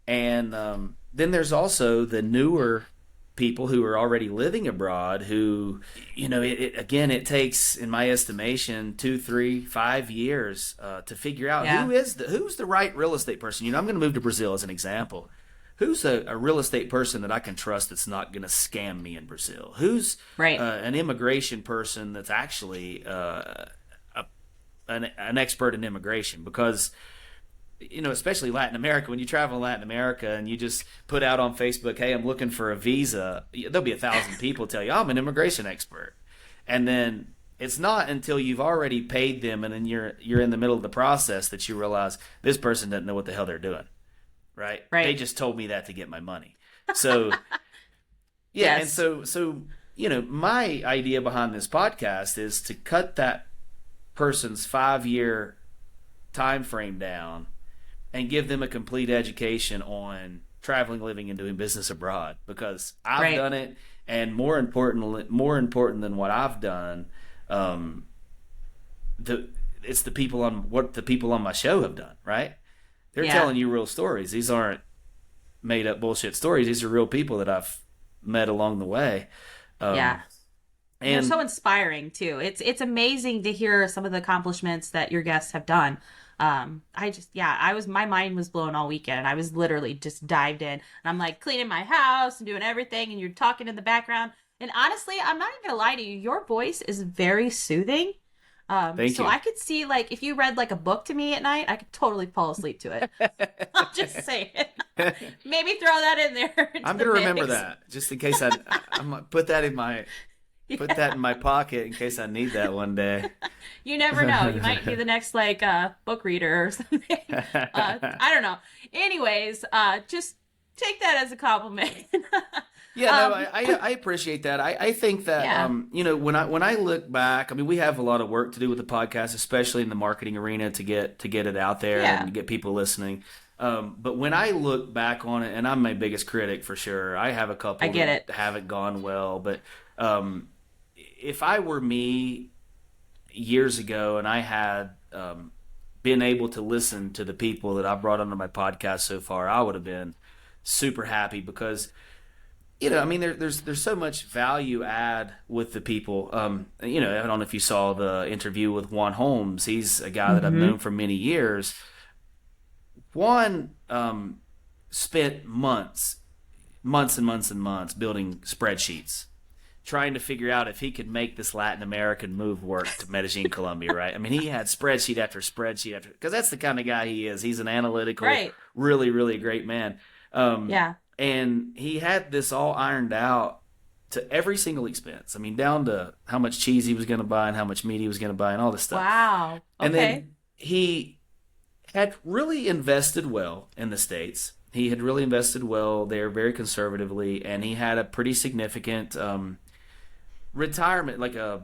And then there's also the newer people who are already living abroad who, it takes, in my estimation, 2, 3, 5 years to figure out Yeah. who's the right real estate person. I'm going to move to Brazil as an example. Who's a real estate person that I can trust that's not going to scam me in Brazil? Who's Right. An immigration person that's actually an expert in immigration? Because especially Latin America, when you travel in Latin America and you just put out on Facebook, "Hey, I'm looking for a visa," there'll be 1,000 people tell you, "I'm an immigration expert," and then it's not until you've already paid them and then you're in the middle of the process that you realize this person doesn't know what the hell they're doing. Right? They just told me that to get my money. So yeah, Yes. and so my idea behind this podcast is to cut that person's 5-year time frame down and give them a complete education on traveling, living, and doing business abroad, because I've done it, and more important than what I've done, it's the people on my show have done, right? They're telling you real stories. These aren't made up bullshit stories. These are real people that I've met along the way. Yeah. And they're so inspiring too. It's amazing to hear some of the accomplishments that your guests have done. My mind was blown all weekend. I was literally just dived in, and I'm like cleaning my house and doing everything, and you're talking in the background. And honestly, I'm not even gonna lie to you, your voice is very soothing. Thank So you. I could see like if you read like a book to me at night, I could totally fall asleep to it. I'm just saying. Maybe throw that in there into I'm the gonna remember mix. that just in case I'm gonna put that in my pocket in case I need that one day. You never know. You might be the next like book reader or something. I don't know. Anyways, just take that as a compliment. Yeah, no, um, I appreciate that. I think that yeah, when I look back, I mean we have a lot of work to do with the podcast, especially in the marketing arena to get it out there yeah, and get people listening. But when I look back on it, and I'm my biggest critic for sure, I have a I couple get that it. haven't gone well. But if I were me years ago and I had been able to listen to the people that I brought onto my podcast so far, I would have been super happy because I mean, there's so much value add with the people. I don't know if you saw the interview with Juan Holmes. He's a guy that I've Hmm. known for many years. Juan spent months and months and months building spreadsheets, trying to figure out if he could make this Latin American move work to Medellin, Colombia, right? I mean, he had spreadsheet after spreadsheet after, because that's the kind of guy he is. He's an analytical, Right. really, really great man. Um, Yeah. and he had this all ironed out to every single expense. I mean, down to how much cheese he was going to buy and how much meat he was going to buy and all this stuff. Wow. And Okay. then he had really invested well in the States. He had really invested well there very conservatively, and he had a pretty significant retirement, like a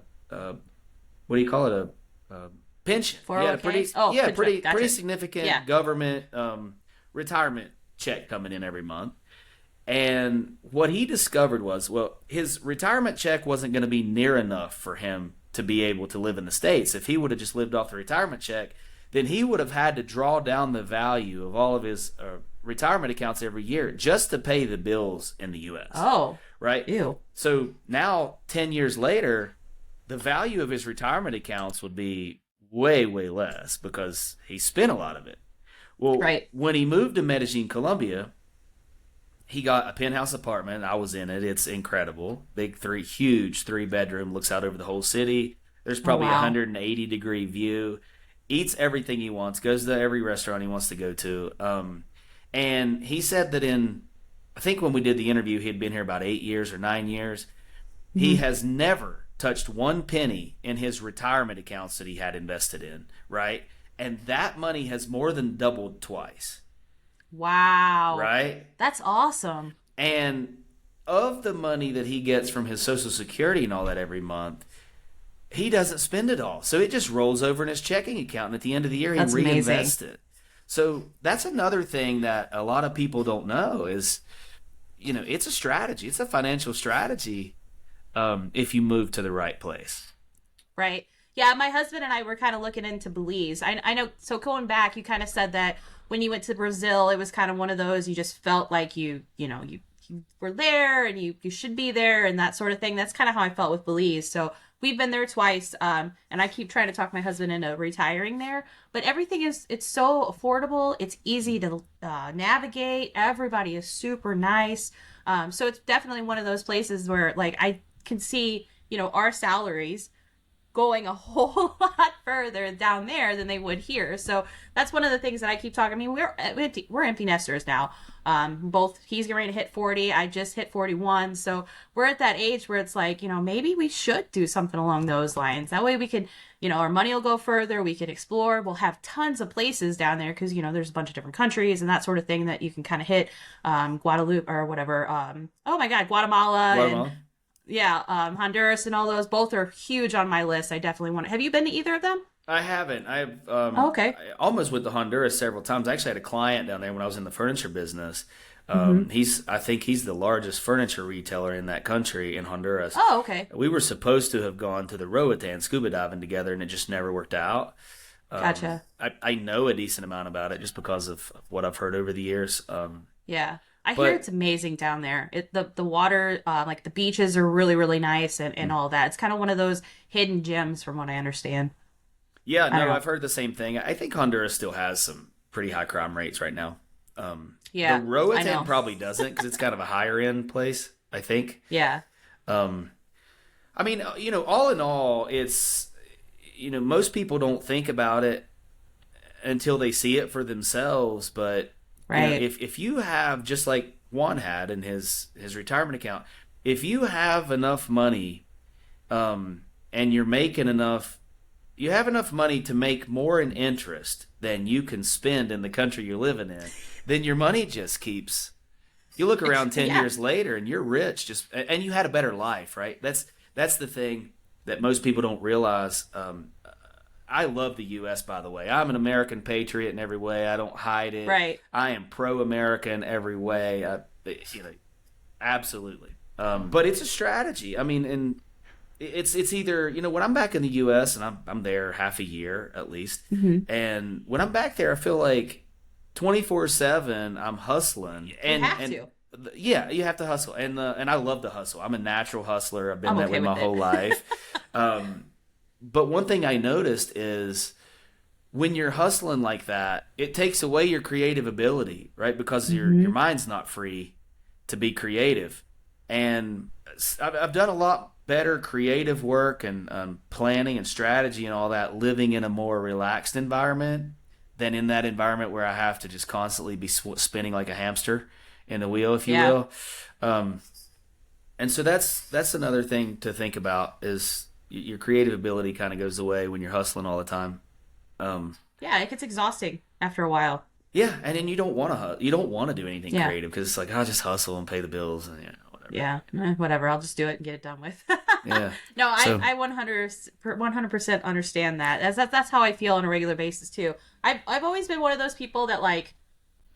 what do you call it, a pension. He had a 401k. Oh, good job. pretty Gotcha. significant Yeah. government retirement check coming in every month. And what he discovered was, well, his retirement check wasn't going to be near enough for him to be able to live in the States. If he would have just lived off the retirement check, then he would have had to draw down the value of all of his retirement accounts every year just to pay the bills in the U.S. Oh. Right? Ew. So now, 10 years later, the value of his retirement accounts would be way, way less because he spent a lot of it. Well, Right. when he moved to Medellin, Colombia, he got a penthouse apartment. I was in it. It's incredible. Huge 3-bedroom, looks out over the whole city. There's Oh, probably a wow. 180-degree view. Eats everything he wants, goes to every restaurant he wants to go to. And he said that I think when we did the interview, he had been here about 8 years or 9 years. He Mhm. has never touched one penny in his retirement accounts that he had invested in, right? And that money has more than doubled twice, Wow. right? That's awesome. And of the money that he gets from his Social Security and all that every month, he doesn't spend it all. So it just rolls over in his checking account. And at the end of the year, he That's amazing. reinvests it. So that's another thing that a lot of people don't know is, it's a strategy. It's a financial strategy if you move to the right place. Right. Yeah, my husband and I were kind of looking into Belize. I know. So going back, you kind of said that when you went to Brazil, it was kind of one of those you just felt like you were there and you should be there and that sort of thing. That's kind of how I felt with Belize. So we've been there twice, and I keep trying to talk my husband into retiring there. But it's so affordable. It's easy to navigate. Everybody is super nice. So it's definitely one of those places where like I can see our salaries going a whole lot further down there than they would here. So that's one of the things that I keep talking. I mean, we're empty nesters now. Both he's getting ready to hit 40. I just hit 41. So we're at that age where it's like, maybe we should do something along those lines. That way we can, our money will go further. We can explore. We'll have tons of places down there because, there's a bunch of different countries and that sort of thing that you can kind of hit. Guadalupe or whatever. Oh my God, Guatemala. Guatemala? Yeah, Honduras and all those both are huge on my list. I definitely want to. Have you been to either of them? I haven't. I've Oh, okay. I almost went to Honduras several times. I actually had a client down there when I was in the furniture business. Hmm. I think he's the largest furniture retailer in that country in Honduras. Oh, okay. We were supposed to have gone to the Roatan scuba diving together, and it just never worked out. Gotcha. I know a decent amount about it just because of what I've heard over the years. Yeah. I hear But it's amazing down there. The water, like the beaches are really, really nice and all that. It's kind of one of those hidden gems from what I understand. yeah, I don't no, know. I've heard the same thing. I think Honduras still has some pretty high crime rates right now. Yeah, The I Roatan know. probably doesn't because it's kind of a higher end place, I think. Yeah. I mean, all in all, most people don't think about it until they see it for themselves. But Right. if you have, just like Juan had in his retirement account, if you have enough money, and you're making enough, you have enough money to make more in interest than you can spend in the country you're living in, then your money just keeps. You look around 10 Yeah. years later and you're rich, and you had a better life, right? That's the thing that most people don't realize. I love the U.S., by the way. I'm an American patriot in every way. I don't hide it. Right. I am pro-America in every way. Absolutely. But it's a strategy. I mean, and it's either, when I'm back in the U.S. and I'm there half a year at least, and when I'm back there, I feel like 24/7 I'm hustling. And you have to. Yeah, you have to hustle, and I love the hustle. I'm a natural hustler. I've been I'm that okay way my with it. whole life. But one thing I noticed is when you're hustling like that, it takes away your creative ability, right? Because your mind's not free to be creative. And I've done a lot better creative work and planning and strategy and all that living in a more relaxed environment than in that environment where I have to just constantly be spinning like a hamster in the wheel, if you Yeah. will. And so that's another thing to think about is your creative ability kind of goes away when you're hustling all the time. Yeah, it gets exhausting after a while. Yeah, and then you don't want to do anything Yeah. creative because it's like I'll just hustle and pay the bills and whatever. Yeah, whatever. I'll just do it and get it done with. Yeah. No, So- I 100% understand that. That's how I feel on a regular basis too. I've always been one of those people that like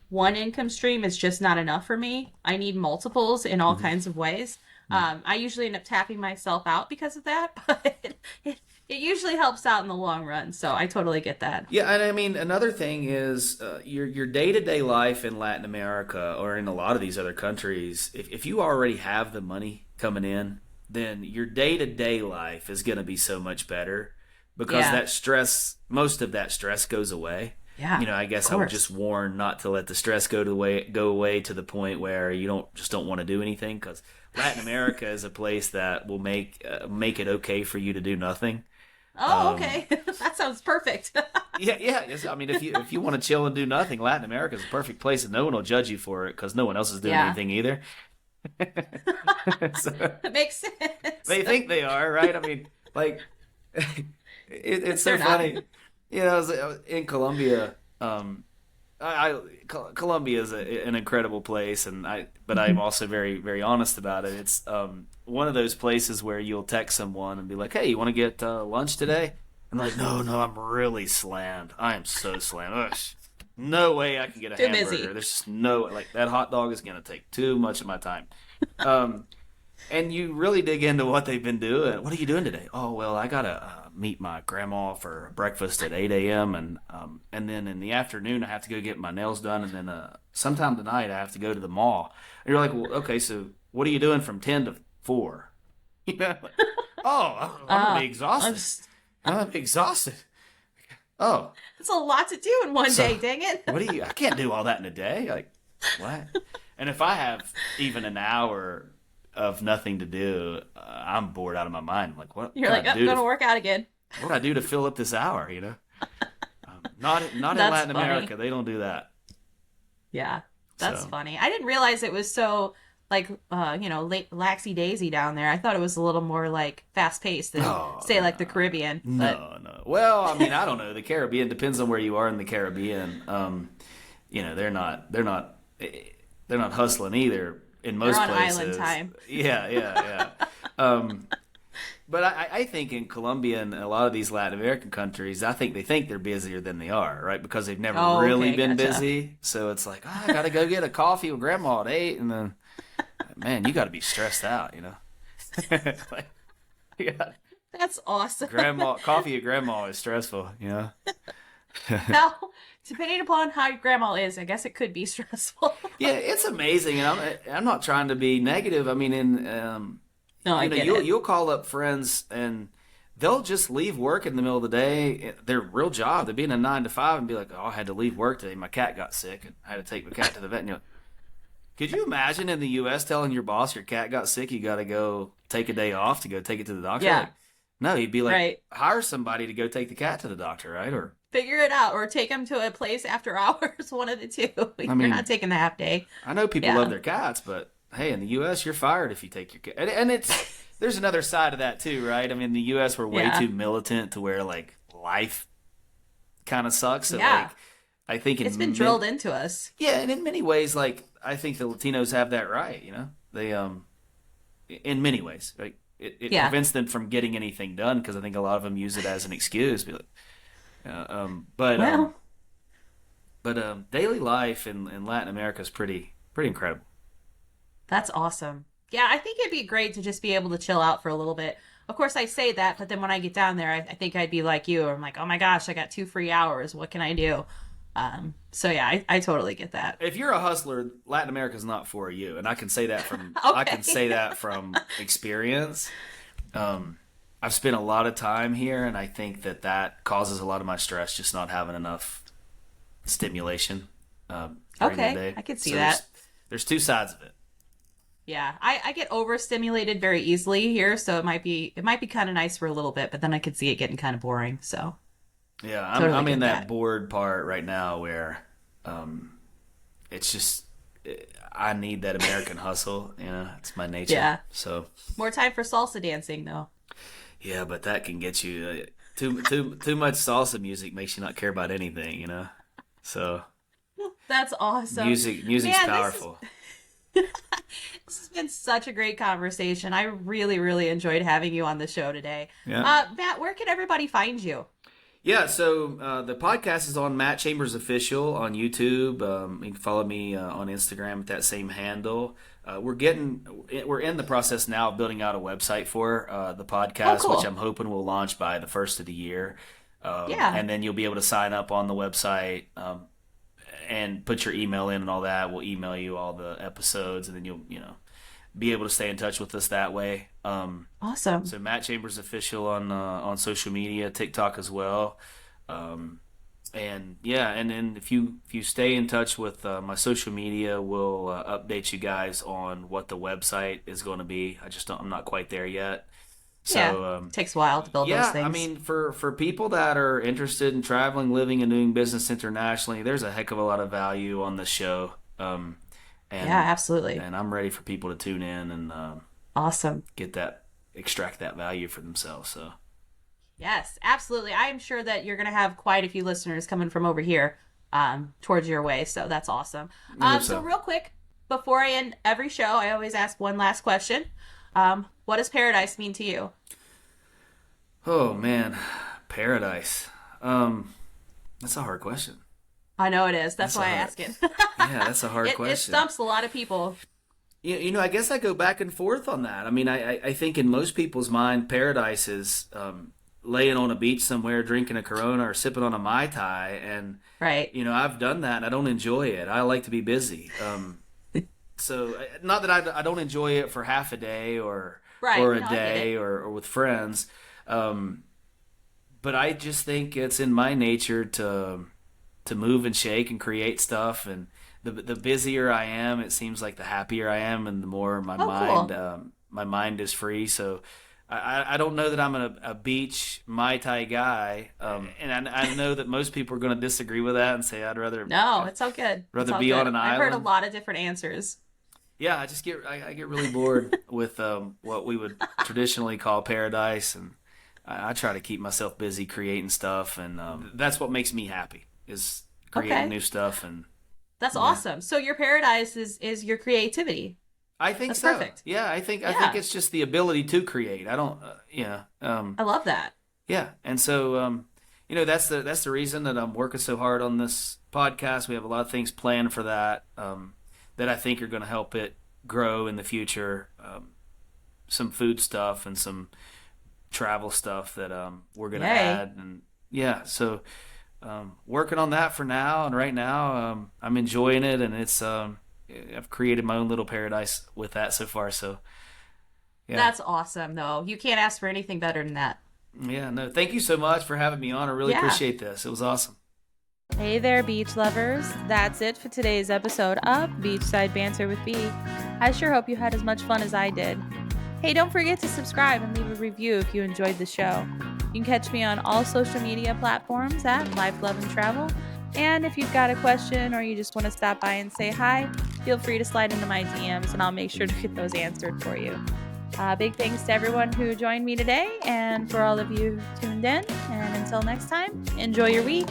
one income stream is just not enough for me. I need multiples in all kinds of ways. I usually end up tapping myself out because of that, but it usually helps out in the long run. So I totally get that. Yeah, and I mean another thing is your day-to-day life in Latin America or in a lot of these other countries. If you already have the money coming in, then your day-to-day life is going to be so much better because Yeah. most of that stress goes away. Yeah, I guess of I would course. just warn not to let the stress go away to the point where you don't want to do anything, because Latin America is a place that will make it okay for you to do nothing. Oh, okay. That sounds perfect. Yeah. Yes. I mean, if you want to chill and do nothing, Latin America is a perfect place, and no one will judge you for it because no one else is doing Yeah. anything either. So, That makes sense. they think they are, right? I mean, like, it's so They're not. funny. I was in Colombia. Colombia is an incredible place, but I'm also very, very honest about it. It's one of those places where you'll text someone and be like, "Hey, you want to get lunch today?" I'm like, "No, I'm really slammed. I am so slammed. Ugh, no way I can get a Too hamburger. busy. There's just no like that hot dog is gonna take too much of my time." And you really dig into what they've been doing. What are you doing today? Oh, well, I gotta meet my grandma for breakfast at 8 a.m. and then in the afternoon I have to go get my nails done, and then sometime tonight I have to go to the mall. And you're like, well, okay, so what are you doing from 10 to 4? Like, oh, I'm gonna be exhausted. I'm gonna be exhausted. Oh, It's a lot to do in one So- day, dang it. I can't do all that in a day. Like, what? And if I have even an hour of nothing to do, I'm bored out of my mind. I'm like, what? You're can like, I I'm do going to to, work out again. what do I do to fill up this hour? Not in That's Latin funny. America. They don't do that. Yeah, that's So- funny. I didn't realize it was so, like, late laxy-daisy down there. I thought it was a little more, like, fast-paced than, Oh, say, like the Caribbean. But No. Well, I mean, I don't know. The Caribbean depends on where you are in the Caribbean. They're not hustling either in most on places. island time. Yeah. But I think in Colombia and a lot of these Latin American countries, I think they think they're busier than they are, right? Because they've never Oh, really okay, been gotcha. busy. So it's like, I got to go get a coffee with grandma at 8. And then, man, you got to be stressed out, Like, yeah, that's awesome. coffee at grandma is stressful, Now, depending upon how your grandma is, I guess it could be stressful. Yeah, it's amazing. And I'm not trying to be negative. I mean, No, I get it. you'll call up friends and they'll just leave work in the middle of the day. Their real job, they'd be in a 9 to 5 and be like, "Oh, I had to leave work today. My cat got sick, and I had to take my cat to the vet." And you're like, could you imagine in the U.S. telling your boss your cat got sick, you got to go take a day off to go take it to the doctor? Yeah. Like, No, you'd be like, Right. hire somebody to go take the cat to the doctor, right? Or Figure it out, or take them to a place after hours. One of the two. I You're mean, not taking the half day. I know people love Yeah. their cats, but hey, in the U.S., you're fired if you take your cat. And it's there's another side of that too, right? I mean, in the U.S., we're way Yeah. too militant to where like life kind of sucks. So Yeah. like, I think It's been drilled into us. yeah, and in many ways, like I think the Latinos have that right. They in many ways, like it Yeah. prevents them from getting anything done because I think a lot of them use it as an excuse. Be like, but Well, daily life in Latin America is pretty incredible. that's awesome. Yeah, I think it'd be great to just be able to chill out for a little bit. Of course, I say that, but then when I get down there, I think I'd be like you. I'm like, oh my gosh, I got 2 free hours. What can I do? So yeah, I totally get that. If you're a hustler, Latin America is not for you, and I can say that from I Okay. can say that from experience. I've spent a lot of time here, and I think that causes a lot of my stress, just not having enough stimulation during Okay, the day. I could see So that. There's two sides of it. Yeah, I get overstimulated very easily here, so it might be kind of nice for a little bit, but then I could see it getting kind of boring. So Yeah, Totally I'm in get that that. bored part right now where it's just I need that American hustle. It's my nature. Yeah. So more time for salsa dancing though. yeah, but that can get you too much salsa music makes you not care about anything. So That's awesome. music's Man, this is- powerful. This has been such a great conversation. I really, really enjoyed having you on the show today. Yeah. Matt, where can everybody find you? Yeah, so the podcast is on Matt Chambers Official on YouTube. You can follow me on Instagram at that same handle. We're in the process now of building out a website for the podcast, cool. which I'm hoping will launch by the first of the year. Yeah. And then you'll be able to sign up on the website and put your email in and all that. We'll email you all the episodes, and then you'll be able to stay in touch with us that way. Awesome. So Matt Chambers Official on social media, TikTok as well, and yeah, and then if you stay in touch with my social media, we'll update you guys on what the website is going to be. I'm not quite there yet. So It takes a while to build those yeah, things. I mean for people that are interested in traveling, living, and doing business internationally, there's a heck of a lot of value on this show. And, yeah, absolutely. and I'm ready for people to tune in and Awesome. extract that value for themselves. So Yes, absolutely. I am sure that you're going to have quite a few listeners coming from over here towards your way. So that's awesome. I hope So so. real quick, before I end every show, I always ask one last question. What does paradise mean to you? oh man, paradise. That's a hard question. I know it is. That's That's why I a hard- ask it. Yeah, that's a hard It question. stumps a lot of people. I guess I go back and forth on that. I mean, I think in most people's mind, paradise is laying on a beach somewhere, drinking a Corona or sipping on a Mai Tai. And, Right. I've done that and I don't enjoy it. I like to be busy. So not that I don't enjoy it for half a day or Right. a No, I get day it. or with friends. But I just think it's in my nature to move and shake and create stuff, and the busier I am, it seems like the happier I am, and the more my mind is free. So I don't know that I'm a beach Mai Tai guy, and I know that most people are going to disagree with that and say I'd rather No, it's all good. Rather It's all be good. on an I've heard a island. lot of different answers. yeah. I get really bored with what we would traditionally call paradise, and I try to keep myself busy creating stuff, and that's what makes me happy is creating Okay. new stuff. And That's awesome. So your paradise is your creativity. I think That's so. perfect. Yeah, I think Yeah. it's just the ability to create. I don't, I love that. yeah, and so that's the reason that I'm working so hard on this podcast. We have a lot of things planned for that that I think are going to help it grow in the future. Some food stuff and some travel stuff that we're going to Yay. add, and yeah, so working on that for now. And right now, I'm enjoying it, and it's I've created my own little paradise with that so far. So yeah. That's awesome, though. You can't ask for anything better than that. Yeah, no, thank you so much for having me on. I really Yeah. appreciate this. It was awesome. Hey there, beach lovers. That's it for today's episode of Beachside Banter with B. I sure hope you had as much fun as I did. Hey, don't forget to subscribe and leave a review if you enjoyed the show. You can catch me on all social media platforms at Life, Love, and Travel. And if you've got a question or you just want to stop by and say hi, feel free to slide into my DMs and I'll make sure to get those answered for you. Big thanks to everyone who joined me today and for all of you who tuned in. And until next time, enjoy your week.